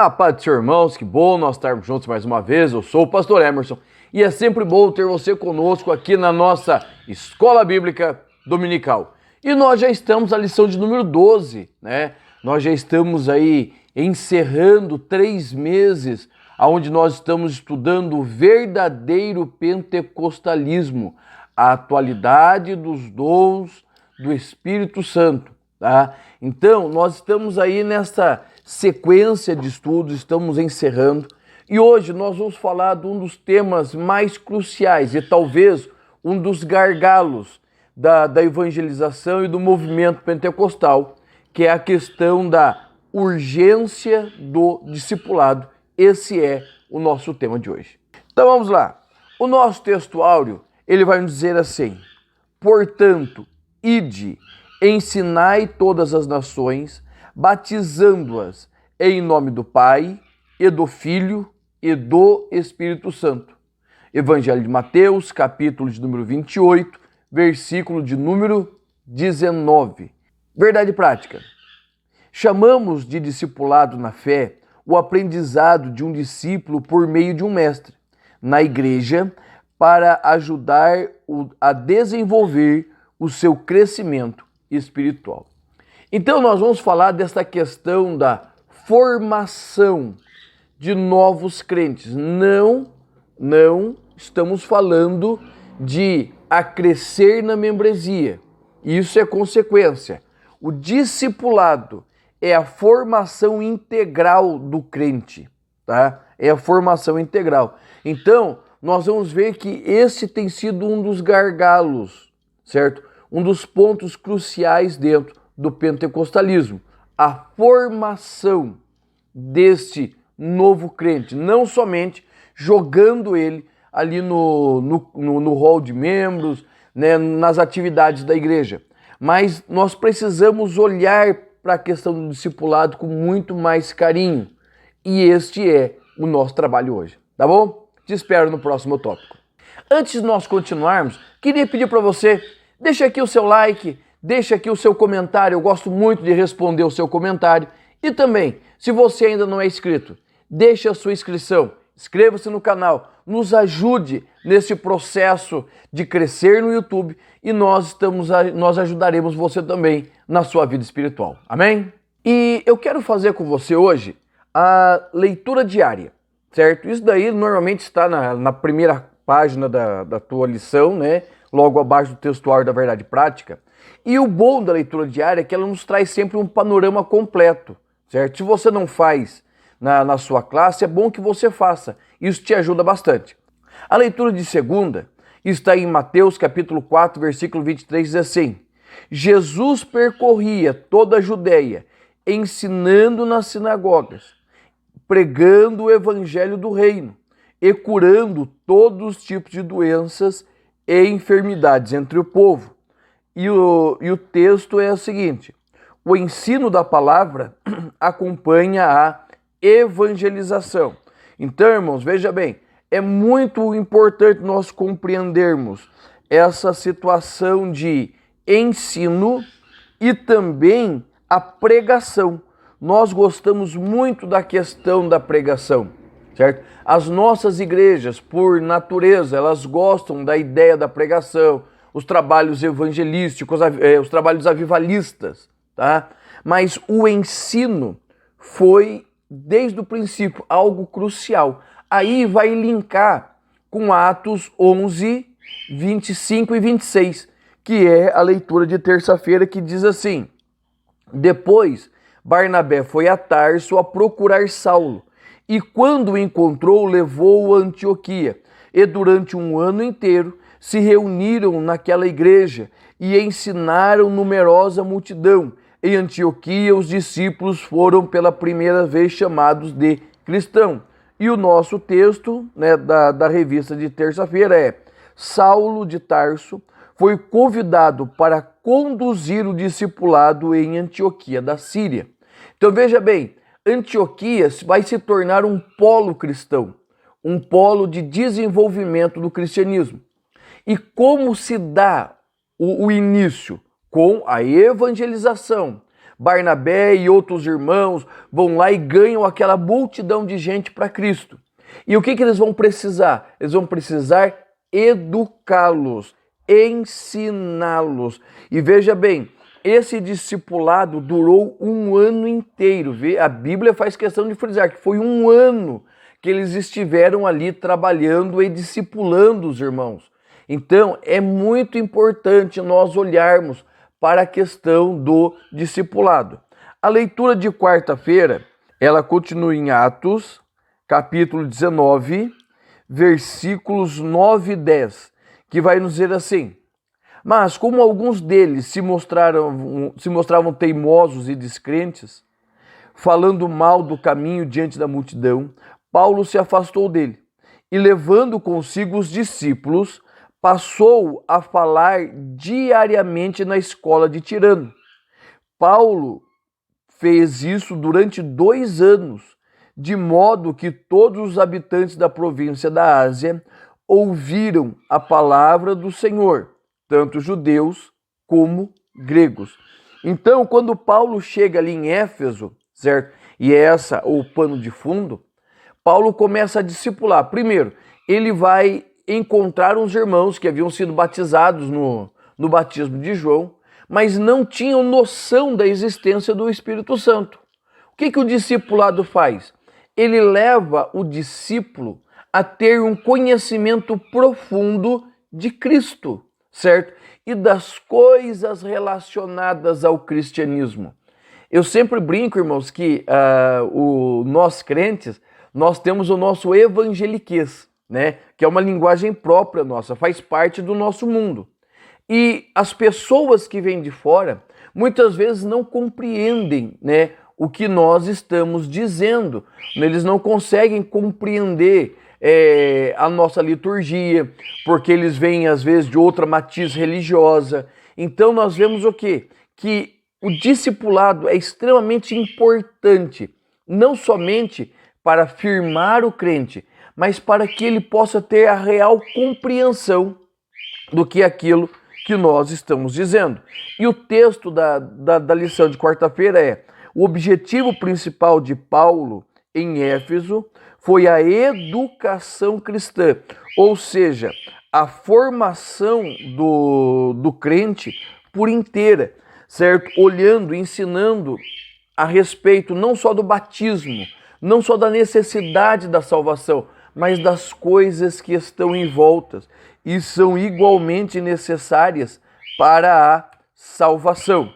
A paz do Senhor, irmãos, que bom nós estarmos juntos mais uma vez. Eu sou o pastor Emerson e é sempre bom ter você conosco aqui na nossa Escola Bíblica Dominical. E nós já estamos na lição de número 12, né? Nós já estamos aí encerrando 3 meses onde nós estamos estudando o verdadeiro pentecostalismo, a atualidade dos dons do Espírito Santo, tá? Então, nós estamos aí nessa sequência de estudos, estamos encerrando, e hoje nós vamos falar de um dos temas mais cruciais e talvez um dos gargalos da evangelização e do movimento pentecostal, que é a questão da urgência do discipulado. Esse é o nosso tema de hoje. Então vamos lá. O nosso texto áureo, ele vai nos dizer assim: portanto, ide, ensinai todas as nações, batizando-as em nome do Pai, e do Filho, e do Espírito Santo. Evangelho de Mateus, capítulo de número 28, versículo de número 19. Verdade prática. Chamamos de discipulado na fé o aprendizado de um discípulo por meio de um mestre na igreja para ajudar a desenvolver o seu crescimento espiritual. Então nós vamos falar dessa questão da formação de novos crentes. Não estamos falando de acrescer na membresia. Isso é consequência. O discipulado é a formação integral do crente, tá? É a formação integral. Então, nós vamos ver que esse tem sido um dos gargalos, certo? Um dos pontos cruciais dentro do pentecostalismo, a formação deste novo crente, não somente jogando ele ali no hall de membros, né, nas atividades da igreja, mas nós precisamos olhar para a questão do discipulado com muito mais carinho, e este é o nosso trabalho hoje, tá bom? Te espero no próximo tópico. Antes de nós continuarmos, queria pedir para você, deixa aqui o seu like, deixa aqui o seu comentário, eu gosto muito de responder o seu comentário. E também, se você ainda não é inscrito, deixe a sua inscrição, inscreva-se no canal, nos ajude nesse processo de crescer no YouTube e nós ajudaremos você também na sua vida espiritual. Amém? E eu quero fazer com você hoje a leitura diária, certo? Isso daí normalmente está na primeira página da tua lição, né? Logo abaixo do textuário da verdade prática. E o bom da leitura diária é que ela nos traz sempre um panorama completo, certo? Se você não faz na sua classe, é bom que você faça. Isso te ajuda bastante. A leitura de segunda está em Mateus capítulo 4, versículo 23, diz assim: Jesus percorria toda a Judéia, ensinando nas sinagogas, pregando o evangelho do reino e curando todos os tipos de doenças e enfermidades entre o povo. E o texto é o seguinte: o ensino da palavra acompanha a evangelização. Então, irmãos, veja bem, é muito importante nós compreendermos essa situação de ensino e também a pregação. Nós gostamos muito da questão da pregação, certo? As nossas igrejas, por natureza, elas gostam da ideia da pregação, os trabalhos evangelísticos, os trabalhos avivalistas, tá? Mas o ensino foi, desde o princípio, algo crucial. Aí vai linkar com Atos 11, 25 e 26, que é a leitura de terça-feira, que diz assim: depois Barnabé foi a Tarso a procurar Saulo, e quando o encontrou, levou-o a Antioquia, e durante um ano inteiro se reuniram naquela igreja e ensinaram numerosa multidão. Em Antioquia, os discípulos foram pela primeira vez chamados de cristãos. E o nosso texto, né, da revista de terça-feira é: Saulo de Tarso foi convidado para conduzir o discipulado em Antioquia da Síria. Então veja bem, Antioquia vai se tornar um polo cristão, um polo de desenvolvimento do cristianismo. E como se dá o início? Com a evangelização, Barnabé e outros irmãos vão lá e ganham aquela multidão de gente para Cristo. E o que eles vão precisar? Eles vão precisar educá-los, ensiná-los. E veja bem, esse discipulado durou um ano inteiro. A Bíblia faz questão de frisar que foi um ano que eles estiveram ali trabalhando e discipulando os irmãos. Então, é muito importante nós olharmos para a questão do discipulado. A leitura de quarta-feira, ela continua em Atos, capítulo 19, versículos 9 e 10, que vai nos dizer assim: mas como alguns deles se mostravam teimosos e descrentes, falando mal do caminho diante da multidão, Paulo se afastou dele e, levando consigo os discípulos, passou a falar diariamente na escola de Tirano. Paulo fez isso durante 2 anos, de modo que todos os habitantes da província da Ásia ouviram a palavra do Senhor, tanto judeus como gregos. Então, quando Paulo chega ali em Éfeso, certo? E é essa o pano de fundo, Paulo começa a discipular. Primeiro, ele vai encontrar uns irmãos que haviam sido batizados no batismo de João, mas não tinham noção da existência do Espírito Santo. O que o discipulado faz? Ele leva o discípulo a ter um conhecimento profundo de Cristo, certo? E das coisas relacionadas ao cristianismo. Eu sempre brinco, irmãos, que nós crentes, nós temos o nosso evangeliquez, né? Que é uma linguagem própria nossa, faz parte do nosso mundo. E as pessoas que vêm de fora, muitas vezes não compreendem, né, o que nós estamos dizendo. Eles não conseguem compreender a nossa liturgia, porque eles vêm às vezes de outra matiz religiosa. Então nós vemos o quê? Que o discipulado é extremamente importante, não somente para firmar o crente, mas para que ele possa ter a real compreensão do que é aquilo que nós estamos dizendo. E o texto da lição de quarta-feira é: o objetivo principal de Paulo em Éfeso foi a educação cristã, ou seja, a formação do crente por inteira, certo? Olhando, ensinando a respeito não só do batismo, não só da necessidade da salvação, mas das coisas que estão em volta e são igualmente necessárias para a salvação.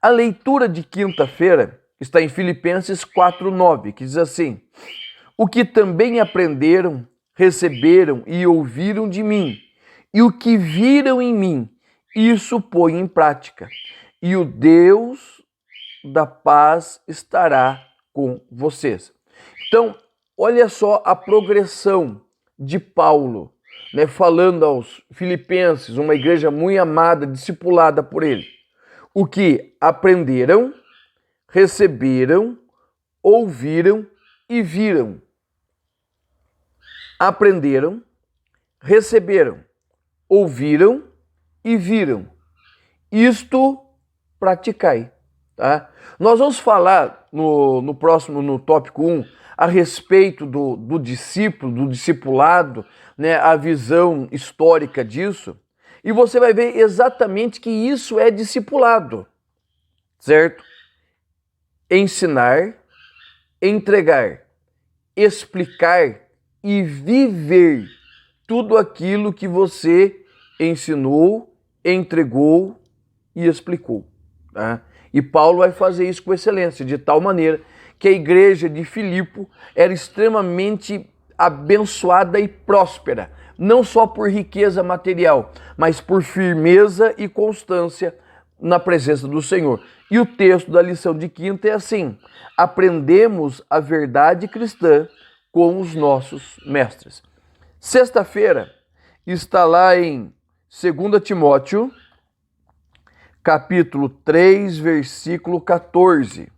A leitura de quinta-feira está em Filipenses 4:9, que diz assim: o que também aprenderam, receberam e ouviram de mim, e o que viram em mim, isso põe em prática, e o Deus da paz estará com vocês. Então, olha só a progressão de Paulo, né, falando aos filipenses, uma igreja muito amada, discipulada por ele. O que aprenderam, receberam, ouviram e viram. Aprenderam, receberam, ouviram e viram. Isto praticai. Tá? Nós vamos falar no próximo, no tópico 1, a respeito do discípulo, do discipulado, né, a visão histórica disso, e você vai ver exatamente que isso é discipulado, certo? Ensinar, entregar, explicar e viver tudo aquilo que você ensinou, entregou e explicou. Tá? E Paulo vai fazer isso com excelência, de tal maneira que a igreja de Filipe era extremamente abençoada e próspera, não só por riqueza material, mas por firmeza e constância na presença do Senhor. E o texto da lição de quinta é assim: aprendemos a verdade cristã com os nossos mestres. Sexta-feira está lá em 2 Timóteo, capítulo 3, versículo 14.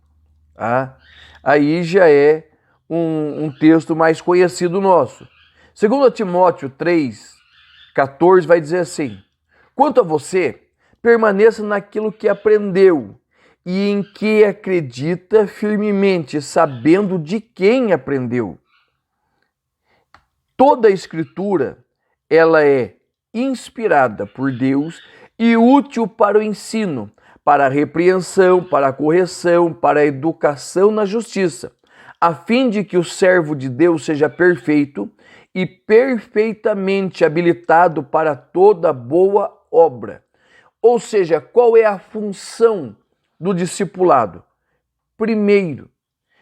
Tá? Aí já é um texto mais conhecido nosso. 2 Timóteo 3, 14 vai dizer assim: quanto a você, permaneça naquilo que aprendeu e em que acredita firmemente, sabendo de quem aprendeu. Toda a Escritura, ela é inspirada por Deus e útil para o ensino, para a repreensão, para a correção, para a educação na justiça, a fim de que o servo de Deus seja perfeito e perfeitamente habilitado para toda boa obra. Ou seja, qual é a função do discipulado? Primeiro,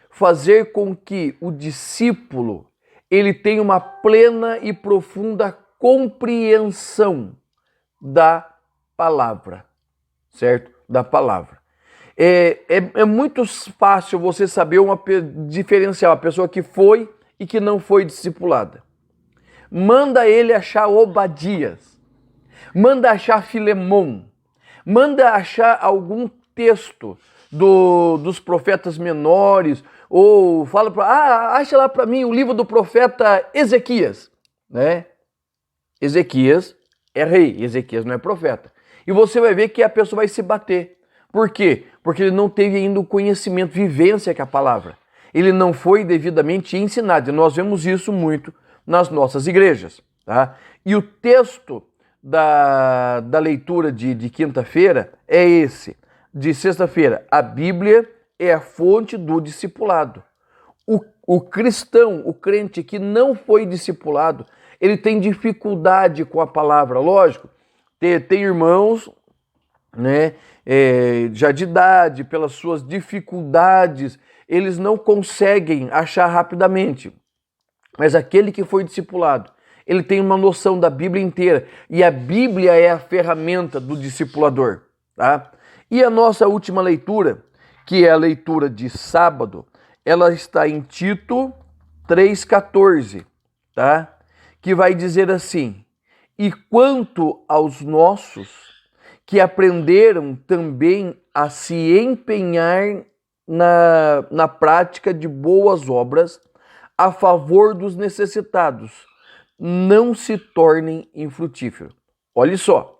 fazer com que o discípulo ele tenha uma plena e profunda compreensão da palavra, certo? Da palavra. É muito fácil você saber diferenciar uma pessoa que foi e que não foi discipulada. Manda ele achar Obadias, manda achar Filemão, manda achar algum texto dos profetas menores, ou fala acha lá para mim o livro do profeta Ezequias, né? Ezequias é rei, Ezequias não é profeta. E você vai ver que a pessoa vai se bater. Por quê? Porque ele não teve ainda o conhecimento, vivência com a palavra. Ele não foi devidamente ensinado. E nós vemos isso muito nas nossas igrejas. Tá? E o texto da leitura de quinta-feira é esse. De sexta-feira, a Bíblia é a fonte do discipulado. O cristão, o crente que não foi discipulado, ele tem dificuldade com a palavra. Lógico, tem irmãos, né, já de idade, pelas suas dificuldades, eles não conseguem achar rapidamente. Mas aquele que foi discipulado, ele tem uma noção da Bíblia inteira. E a Bíblia é a ferramenta do discipulador. Tá? E a nossa última leitura, que é a leitura de sábado, ela está em Tito 3,14, tá? Que vai dizer assim: e quanto aos nossos, que aprenderam também a se empenhar na prática de boas obras, a favor dos necessitados, não se tornem infrutíferos. Olha só,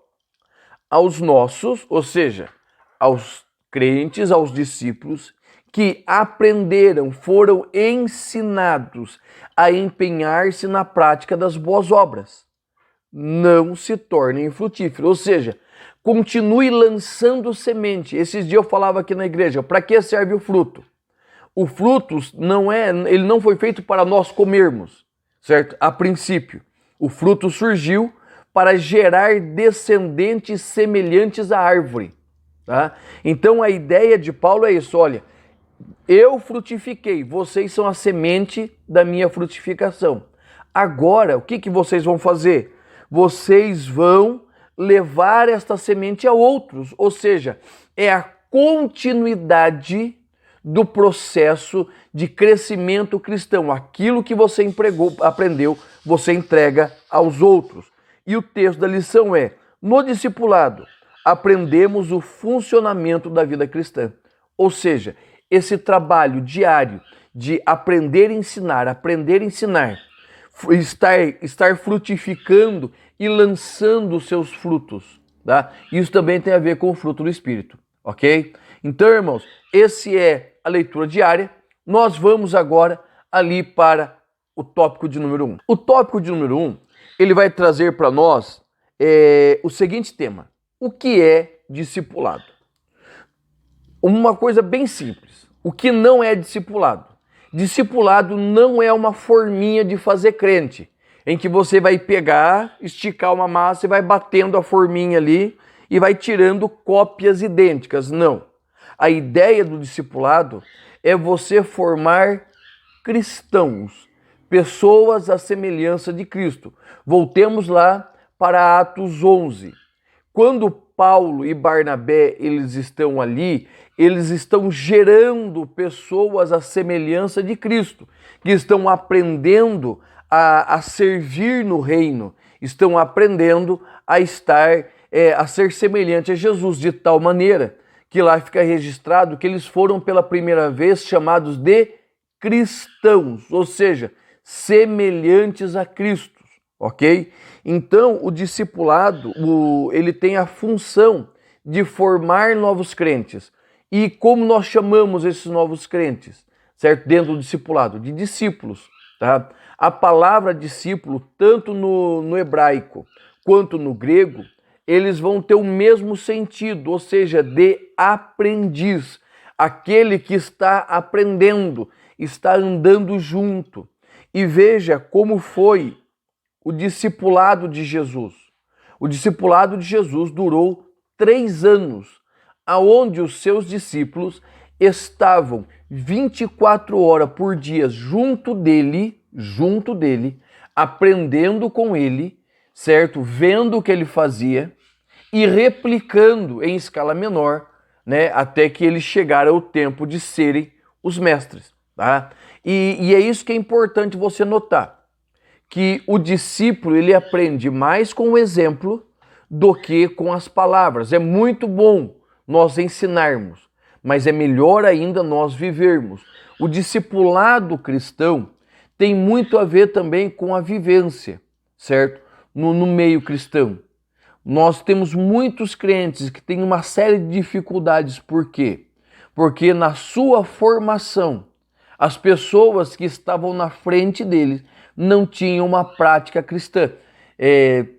aos nossos, ou seja, aos crentes, aos discípulos, que aprenderam, foram ensinados a empenhar-se na prática das boas obras, não se tornem infrutíferos. Ou seja, continue lançando semente. Esses dias eu falava aqui na igreja, para que serve o fruto? O fruto ele não foi feito para nós comermos, certo? A princípio, o fruto surgiu para gerar descendentes semelhantes à árvore, tá? Então a ideia de Paulo é isso, olha, eu frutifiquei, vocês são a semente da minha frutificação. Agora, o que vocês vão fazer? Vocês vão levar esta semente a outros, ou seja, é a continuidade do processo de crescimento cristão. Aquilo que você aprendeu, você entrega aos outros. E o texto da lição é: no discipulado, aprendemos o funcionamento da vida cristã. Ou seja, esse trabalho diário de aprender e ensinar, estar frutificando e lançando os seus frutos, tá? Isso também tem a ver com o fruto do Espírito, ok? Então, irmãos, esse é a leitura diária. Nós vamos agora ali para o tópico de número 1. O tópico de número 1, ele vai trazer para nós o seguinte tema: o que é discipulado? Uma coisa bem simples. O que não é discipulado? Discipulado não é uma forminha de fazer crente, em que você vai pegar, esticar uma massa e vai batendo a forminha ali e vai tirando cópias idênticas. Não. A ideia do discipulado é você formar cristãos, pessoas à semelhança de Cristo. Voltemos lá para Atos 11. Quando Paulo e Barnabé eles estão ali, eles estão gerando pessoas à semelhança de Cristo, que estão aprendendo a servir no reino, estão aprendendo a ser semelhante a Jesus, de tal maneira que lá fica registrado que eles foram pela primeira vez chamados de cristãos, ou seja, semelhantes a Cristo, ok? Então, o discipulado, ele tem a função de formar novos crentes E como nós chamamos esses novos crentes, certo? Dentro do discipulado, de discípulos, tá? A palavra discípulo, tanto no hebraico quanto no grego, eles vão ter o mesmo sentido, ou seja, de aprendiz, aquele que está aprendendo, está andando junto. E veja como foi o discipulado de Jesus. O discipulado de Jesus durou 3 anos, aonde os seus discípulos estavam 24 horas por dia junto dele, aprendendo com ele, certo? Vendo o que ele fazia e replicando em escala menor, né? Até que eles chegaram ao tempo de serem os mestres, tá? E é isso que é importante você notar, que o discípulo ele aprende mais com o exemplo do que com as palavras. É muito bom nós ensinarmos, mas é melhor ainda nós vivermos. O discipulado cristão tem muito a ver também com a vivência, certo? No meio cristão. Nós temos muitos crentes que têm uma série de dificuldades. Por quê? Porque na sua formação, as pessoas que estavam na frente deles não tinham uma prática cristã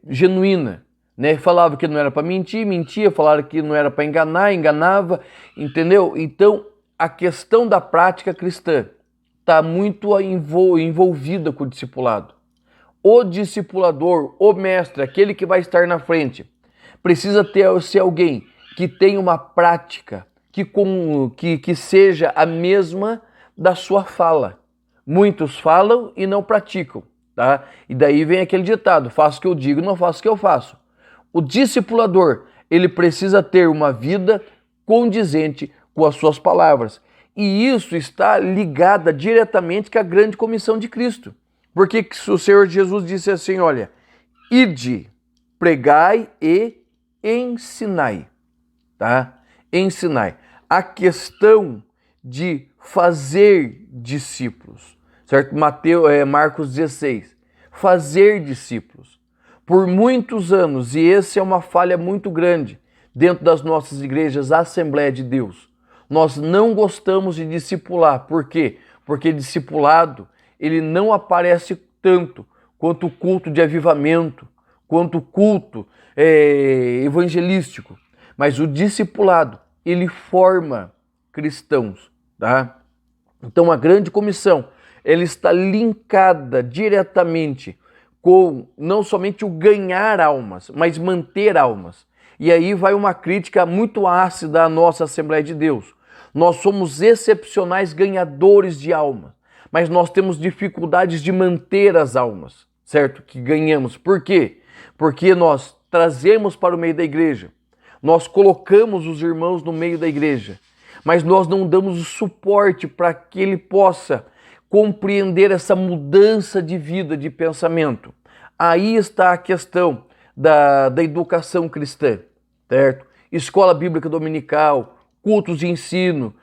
genuína, né? Falava que não era para mentir, mentia, falaram que não era para enganar, enganava, entendeu? Então, a questão da prática cristã está muito envolvida com o discipulado. O discipulador, o mestre, aquele que vai estar na frente, precisa ser alguém que tenha uma prática que seja a mesma da sua fala. Muitos falam e não praticam, tá? E daí vem aquele ditado: faço o que eu digo, não faço o que eu faço. O discipulador, ele precisa ter uma vida condizente com as suas palavras. E isso está ligado diretamente com a grande comissão de Cristo. Porque o Senhor Jesus disse assim, olha, ide, pregai e ensinai, tá? Ensinai. A questão de fazer discípulos, certo? Marcos 16, fazer discípulos. Por muitos anos, e essa é uma falha muito grande dentro das nossas igrejas, Assembleia de Deus, nós não gostamos de discipular. Por quê? Porque discipulado, ele não aparece tanto quanto o culto de avivamento, quanto o culto evangelístico. Mas o discipulado, ele forma cristãos, tá? Então a grande comissão, ela está linkada diretamente com não somente o ganhar almas, mas manter almas. E aí vai uma crítica muito ácida à nossa Assembleia de Deus. Nós somos excepcionais ganhadores de almas, mas nós temos dificuldades de manter as almas, certo? Que ganhamos. Por quê? Porque nós trazemos para o meio da igreja, nós colocamos os irmãos no meio da igreja, mas nós não damos o suporte para que ele possa compreender essa mudança de vida, de pensamento. Aí está a questão da educação cristã, certo? Escola bíblica dominical, cultos de ensino,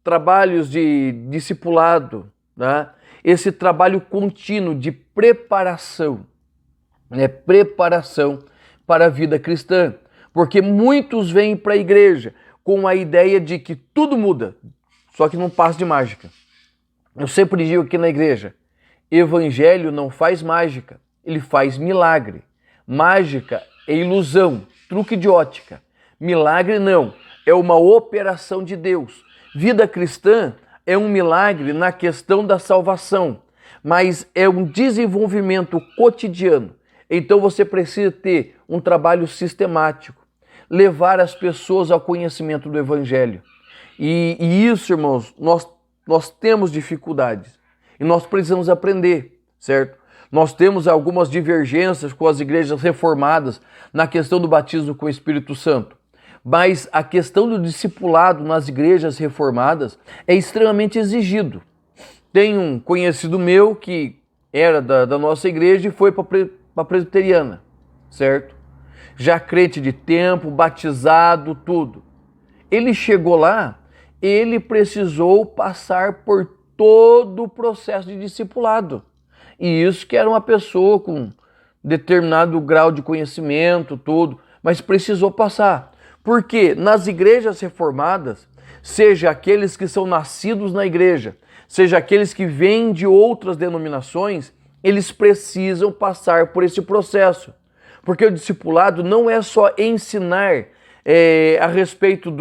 trabalhos de discipulado, tá? Esse trabalho contínuo de preparação, né? Preparação para a vida cristã. Porque muitos vêm para a igreja com a ideia de que tudo muda, só que não passa de mágica. Eu sempre digo aqui na igreja, evangelho não faz mágica, ele faz milagre. Mágica é ilusão, truque de ótica. Milagre não, é uma operação de Deus. Vida cristã é um milagre na questão da salvação, mas é um desenvolvimento cotidiano. Então você precisa ter um trabalho sistemático, levar as pessoas ao conhecimento do evangelho. E isso, irmãos, nós temos dificuldades e nós precisamos aprender, certo? Nós temos algumas divergências com as igrejas reformadas na questão do batismo com o Espírito Santo. Mas a questão do discipulado nas igrejas reformadas é extremamente exigido. Tem um conhecido meu que era da nossa igreja e foi para a presbiteriana, certo? Já crente de tempo, batizado, tudo. Ele chegou lá, ele precisou passar por todo o processo de discipulado. E isso que era uma pessoa com determinado grau de conhecimento, tudo, mas precisou passar. Porque nas igrejas reformadas, seja aqueles que são nascidos na igreja, seja aqueles que vêm de outras denominações, eles precisam passar por esse processo. Porque o discipulado não é só ensinar a respeito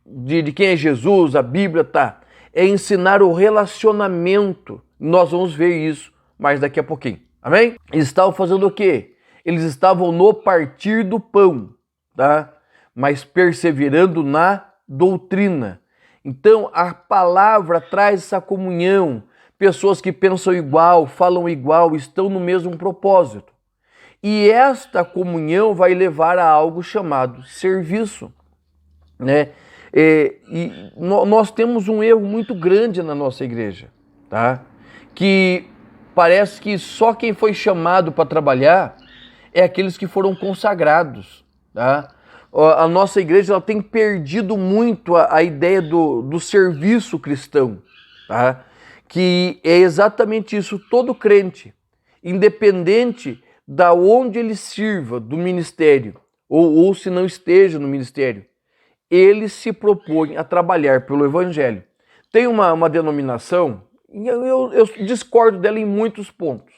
de quem é Jesus, a Bíblia, tá? É ensinar o relacionamento. Nós vamos ver isso mais daqui a pouquinho. Amém? Eles estavam fazendo o quê? Eles estavam no partir do pão, tá? Mas perseverando na doutrina. Então, a palavra traz essa comunhão. Pessoas que pensam igual, falam igual, estão no mesmo propósito. E esta comunhão vai levar a algo chamado serviço, né? Nós temos um erro muito grande na nossa igreja, tá? Que parece que só quem foi chamado para trabalhar é aqueles que foram consagrados, tá? A nossa igreja ela tem perdido muito a ideia do serviço cristão, tá? Que é exatamente isso, todo crente, independente da onde ele sirva do ministério, ou se não esteja no ministério, ele se propõe a trabalhar pelo evangelho. Tem uma denominação, eu discordo dela em muitos pontos,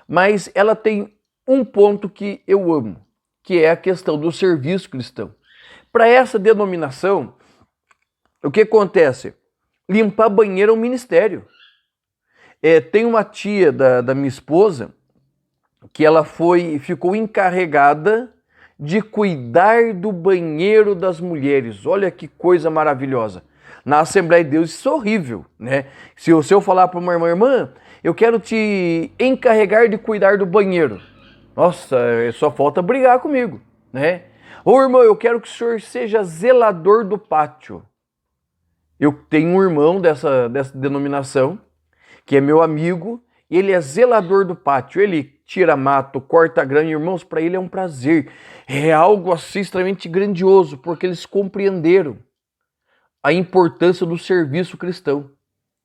mas ela tem um ponto que eu amo, que é a questão do serviço cristão. Para essa denominação, o que acontece? Limpar banheiro é um ministério. Tem uma tia da minha esposa que ela ficou encarregada de cuidar do banheiro das mulheres. Olha que coisa maravilhosa. Na Assembleia de Deus isso é horrível, né? Se eu falar para uma irmã, eu quero te encarregar de cuidar do banheiro. Nossa, só falta brigar comigo, né? Ô irmão, eu quero que o senhor seja zelador do pátio. Eu tenho um irmão dessa denominação, que é meu amigo, e ele é zelador do pátio. Ele tira mato, corta grama, irmãos, para ele é um prazer. É algo assim extremamente grandioso, porque eles compreenderam a importância do serviço cristão,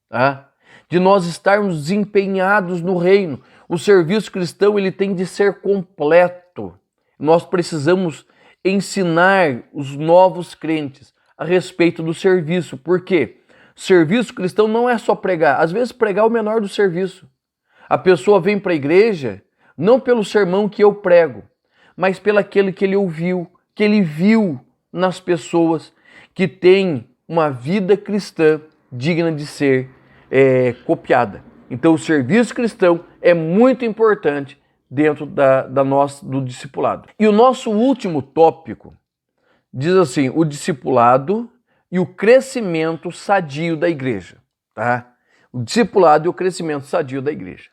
tá? De nós estarmos desempenhados no reino. O serviço cristão ele tem de ser completo. Nós precisamos ensinar os novos crentes a respeito do serviço. Por quê? Serviço cristão não é só pregar. Às vezes pregar é o menor do serviço. A pessoa vem para a igreja não pelo sermão que eu prego, mas pelo aquele que ele ouviu, que ele viu nas pessoas que têm uma vida cristã digna de ser copiada. Então o serviço cristão é muito importante dentro do discipulado. E o nosso último tópico diz assim, o discipulado e o crescimento sadio da igreja, tá? O discipulado e o crescimento sadio da igreja.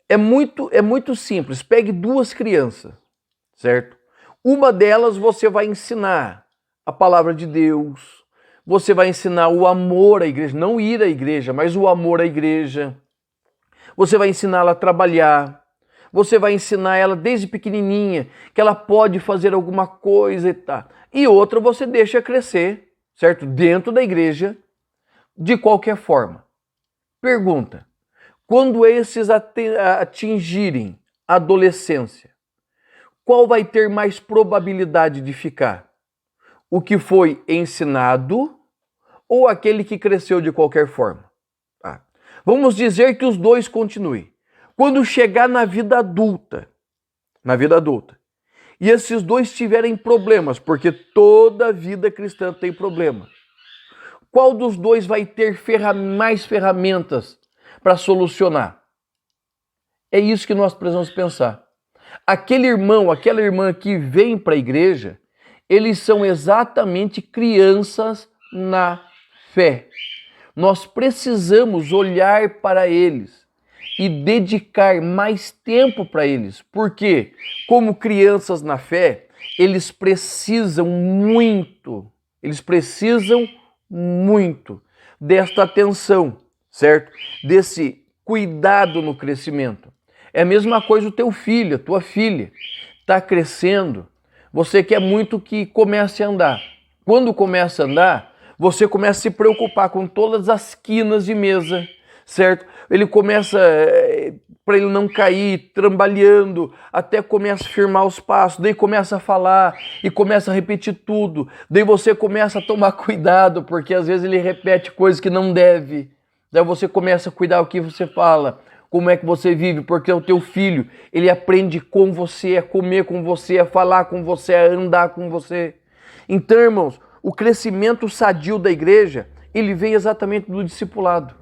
É muito simples. Pegue duas crianças, certo? Uma delas você vai ensinar a palavra de Deus, você vai ensinar o amor à igreja, não ir à igreja, mas o amor à igreja. Você vai ensinar ela a trabalhar, você vai ensinar ela desde pequenininha que ela pode fazer alguma coisa e tal. E outra você deixa crescer, certo? Dentro da igreja, de qualquer forma. Pergunta. Quando esses atingirem a adolescência, qual vai ter mais probabilidade de ficar? O que foi ensinado ou aquele que cresceu de qualquer forma? Vamos dizer que os dois continuem. Quando chegar na vida adulta, e esses dois tiverem problemas, porque toda vida cristã tem problema, qual dos dois vai ter mais ferramentas para solucionar? É isso que nós precisamos pensar. Aquele irmão, aquela irmã que vem para a igreja, eles são exatamente crianças na fé. Nós precisamos olhar para eles e dedicar mais tempo para eles. Porque, como crianças na fé, eles precisam muito desta atenção, certo? Desse cuidado no crescimento. É a mesma coisa o teu filho, a tua filha está crescendo, você quer muito que comece a andar. Quando começa a andar, você começa a se preocupar com todas as quinas de mesa, certo? Ele começa, para ele não cair, trambaleando, até começa a firmar os passos, daí começa a falar e começa a repetir tudo. Daí você começa a tomar cuidado, porque às vezes ele repete coisas que não deve. Daí você começa a cuidar o que você fala, como é que você vive, porque o teu filho, ele aprende com você, a comer com você, a falar com você, a andar com você. Então, irmãos, o crescimento sadio da igreja, ele vem exatamente do discipulado.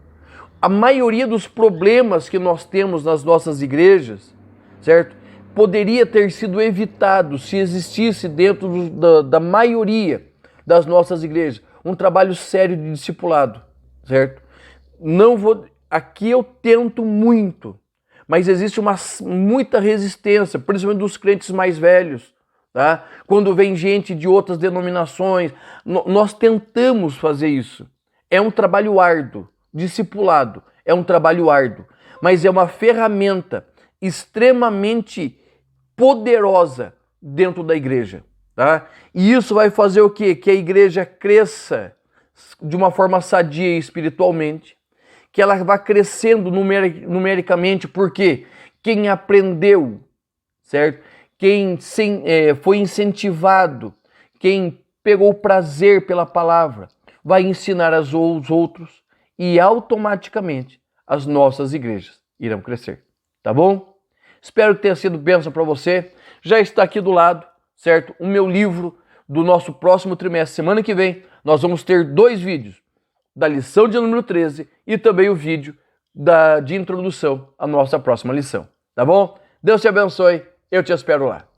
A maioria dos problemas que nós temos nas nossas igrejas, certo? Poderia ter sido evitado se existisse dentro da maioria das nossas igrejas um trabalho sério de discipulado, certo? Não vou, aqui eu tento muito, mas existe muita resistência, principalmente dos crentes mais velhos, tá? Quando vem gente de outras denominações, nós tentamos fazer isso. É um trabalho árduo. Discipulado é um trabalho árduo, mas é uma ferramenta extremamente poderosa dentro da igreja, tá? E isso vai fazer o quê? Que a igreja cresça de uma forma sadia espiritualmente, que ela vá crescendo numericamente, porque quem aprendeu, certo? Quem foi incentivado, quem pegou prazer pela palavra, vai ensinar aos outros, e automaticamente as nossas igrejas irão crescer, tá bom? Espero que tenha sido bênção para você. Já está aqui do lado, certo? O meu livro do nosso próximo trimestre. Semana que vem nós vamos ter 2 vídeos, da lição de número 13 e também o vídeo de introdução à nossa próxima lição, tá bom? Deus te abençoe, eu te espero lá.